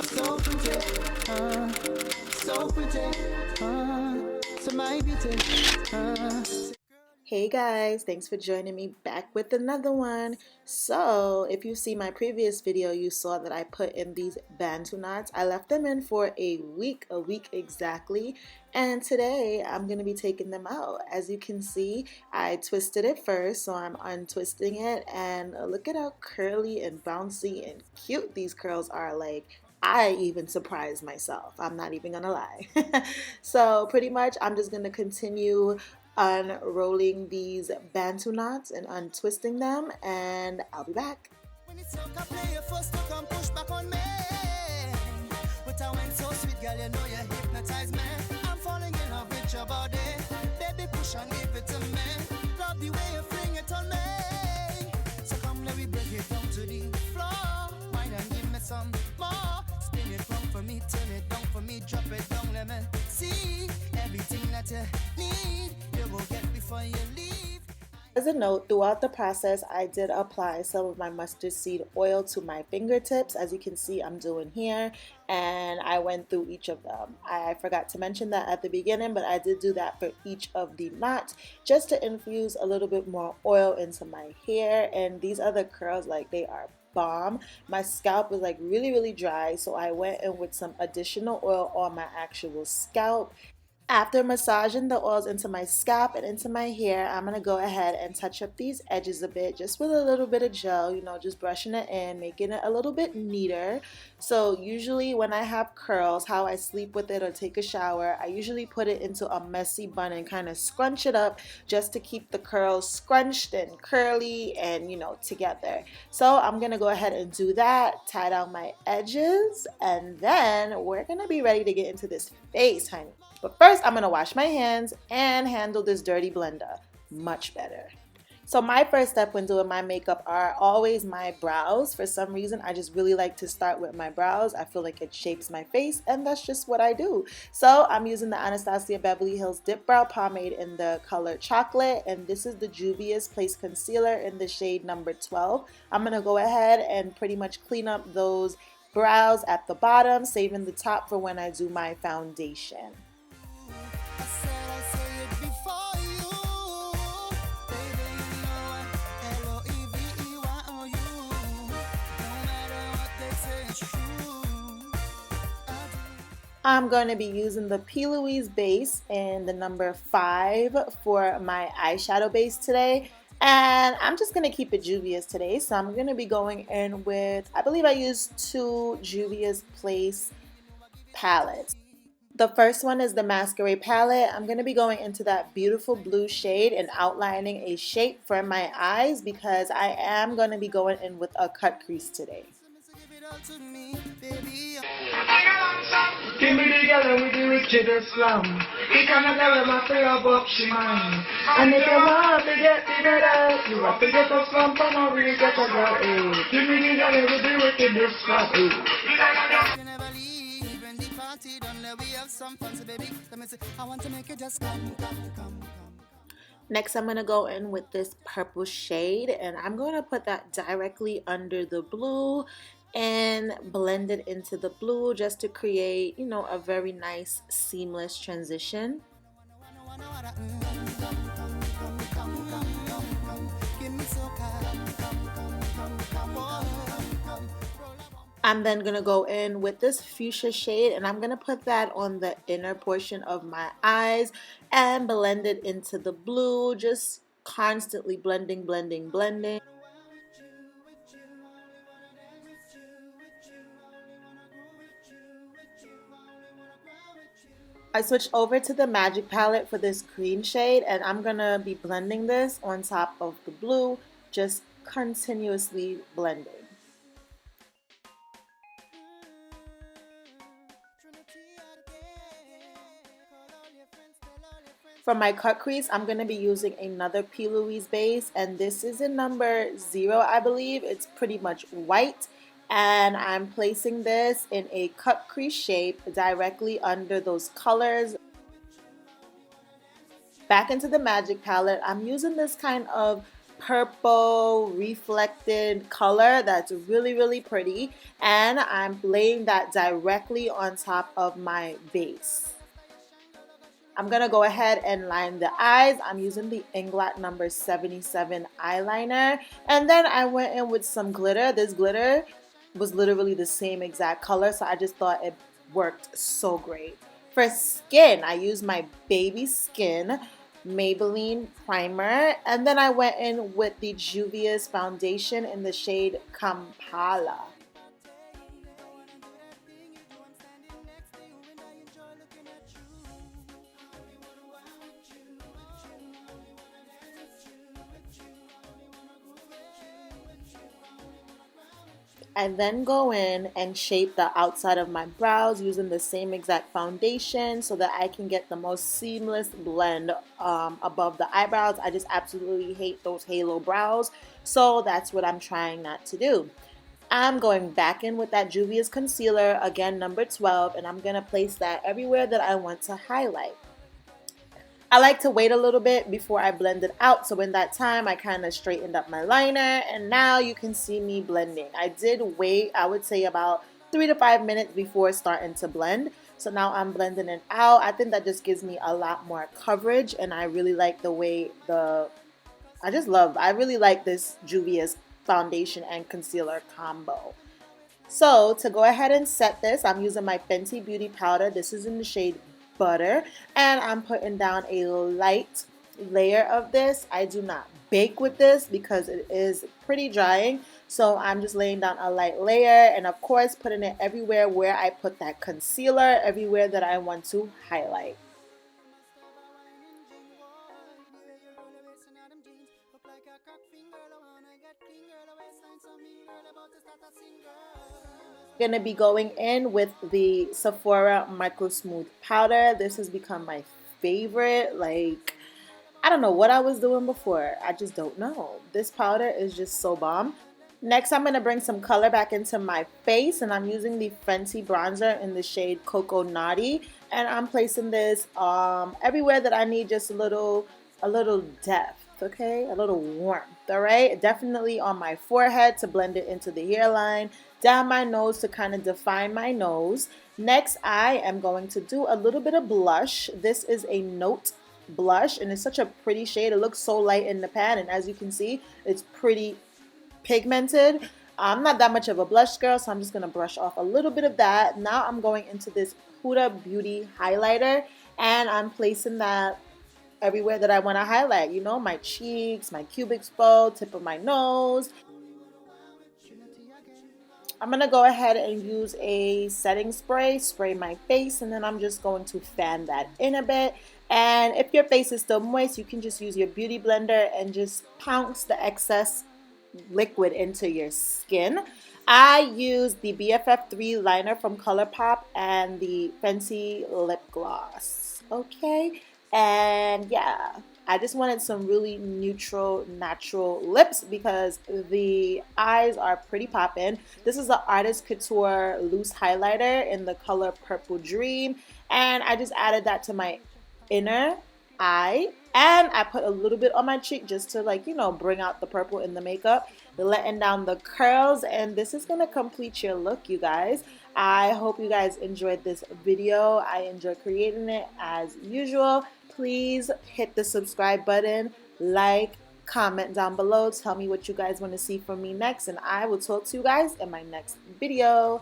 so pretty, so pretty, so my beauty. Hey guys, thanks for joining me back with another one. So if you see my previous video, you saw that I put in these Bantu knots. I left them in for a week exactly, and today I'm going to be taking them out. As you can see, I twisted it first, so I'm untwisting it, and look at how curly and bouncy and cute these curls are. Like, I even surprised myself. I'm not even gonna lie. So pretty much I'm just gonna continue unrolling these Bantu knots and untwisting them, and I'll be back. Some more, spin it from for me, turn it down for me, drop it down, let me see everything that you need, you will get before you leave. As a note, throughout the process, I did apply some of my mustard seed oil to my fingertips, as you can see I'm doing here, and I went through each of them. I forgot to mention that at the beginning, but I did do that for each of the knots, just to infuse a little bit more oil into my hair. And these other curls, like, they are bomb. My scalp was like really dry, so I went in with some additional oil on my actual scalp. After massaging the oils into my scalp and into my hair, I'm going to go ahead and touch up these edges a bit, just with a little bit of gel, you know, just brushing it in, making it a little bit neater. So usually when I have curls, how I sleep with it or take a shower, I usually put it into a messy bun and kind of scrunch it up just to keep the curls scrunched and curly and, you know, together. So I'm going to go ahead and do that, tie down my edges, and then we're going to be ready to get into this face, honey. But first, I'm going to wash my hands and handle this dirty blender much better. So my first step when doing my makeup are always my brows. For some reason, I just really like to start with my brows. I feel like it shapes my face, and that's just what I do. So I'm using the Anastasia Beverly Hills Dip Brow Pomade in the color Chocolate, and this is the Juvia's Place Concealer in the shade number 12. I'm going to go ahead and pretty much clean up those brows at the bottom, saving the top for when I do my foundation. I'm going to be using the P. Louise base in the number 5 for my eyeshadow base today. And I'm just going to keep it Juvia's today. So I'm going to be going in with, I believe I used 2 Juvia's Place palettes. The first one is the Masquerade palette. I'm going to be going into that beautiful blue shade and outlining a shape for my eyes because I am going to be going in with a cut crease today. Give me the girl with the wickedest slam. The kind of girl my favorite up she man. And if you want to get together, you have to get a slump and not really get a girl. Hey, give me the girl with the wickedest slam. Next, I'm going to go in with this purple shade, and I'm going to put that directly under the blue and blend it into the blue just to create, you know, a very nice seamless transition. I'm then going to go in with this fuchsia shade, and I'm going to put that on the inner portion of my eyes and blend it into the blue, just constantly blending. I switched over to the Magic palette for this green shade, and I'm going to be blending this on top of the blue, just continuously blending. For my cut crease, I'm going to be using another P. Louise base, and this is in number 0, I believe. It's pretty much white, and I'm placing this in a cut crease shape directly under those colors. Back into the Magic palette, I'm using this kind of purple reflected color that's really, really pretty, and I'm laying that directly on top of my base. I'm going to go ahead and line the eyes. I'm using the Inglot number 77 eyeliner. And then I went in with some glitter. This glitter was literally the same exact color, so I just thought it worked so great. For skin, I used my Baby Skin Maybelline primer. And then I went in with the Juvia's foundation in the shade Kampala. I then go in and shape the outside of my brows using the same exact foundation so that I can get the most seamless blend above the eyebrows. I just absolutely hate those halo brows, so that's what I'm trying not to do. I'm going back in with that Juvia's concealer, again number 12, and I'm going to place that everywhere that I want to highlight. I like to wait a little bit before I blend it out, so in that time I kind of straightened up my liner, and now you can see me blending. I did wait, I would say about 3 to 5 minutes before starting to blend. So now I'm blending it out. I think that just gives me a lot more coverage, and I really like the way I really like this Juvia's foundation and concealer combo. So to go ahead and set this, I'm using my Fenty Beauty powder. This is in the shade Butter, and I'm putting down a light layer of this. I do not bake with this because it is pretty drying, so I'm just laying down a light layer, and of course putting it everywhere where I put that concealer, everywhere that I want to highlight. Going to be going in with the Sephora Micro Smooth powder. This has become my favorite. Like, I don't know what I was doing before. I just don't know. This powder is just so bomb. Next, I'm going to bring some color back into my face, and I'm using the Fenty bronzer in the shade Cocoa Naughty, and I'm placing this everywhere that I need just a little depth. Okay, a little warmth. All right, definitely on my forehead to blend it into the hairline, down my nose to kind of define my nose. Next, I am going to do a little bit of blush. This is a Note blush, and it's such a pretty shade. It looks so light in the pan, and as you can see, it's pretty pigmented. I'm not that much of a blush girl, so I'm just going to brush off a little bit of that. Now I'm going into this Huda Beauty highlighter, and I'm placing that everywhere that I want to highlight, you know, my cheeks, my cubic bow, tip of my nose. I'm going to go ahead and use a setting spray my face, and then I'm just going to fan that in a bit. And if your face is still moist, you can just use your beauty blender and just pounce the excess liquid into your skin. I use the BFF3 liner from ColourPop and the Fenty lip gloss. Okay. And yeah, I just wanted some really neutral, natural lips because the eyes are pretty poppin'. This is the Artist Couture loose highlighter in the color Purple Dream, and I just added that to my inner eye, and I put a little bit on my cheek just to, like, you know, bring out the purple in the makeup, letting down the curls, and this is gonna complete your look, you guys. I hope you guys enjoyed this video. I enjoy creating it as usual. Please hit the subscribe button, like, comment down below, tell me what you guys want to see from me next, and I will talk to you guys in my next video.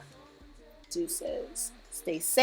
Deuces. Stay safe.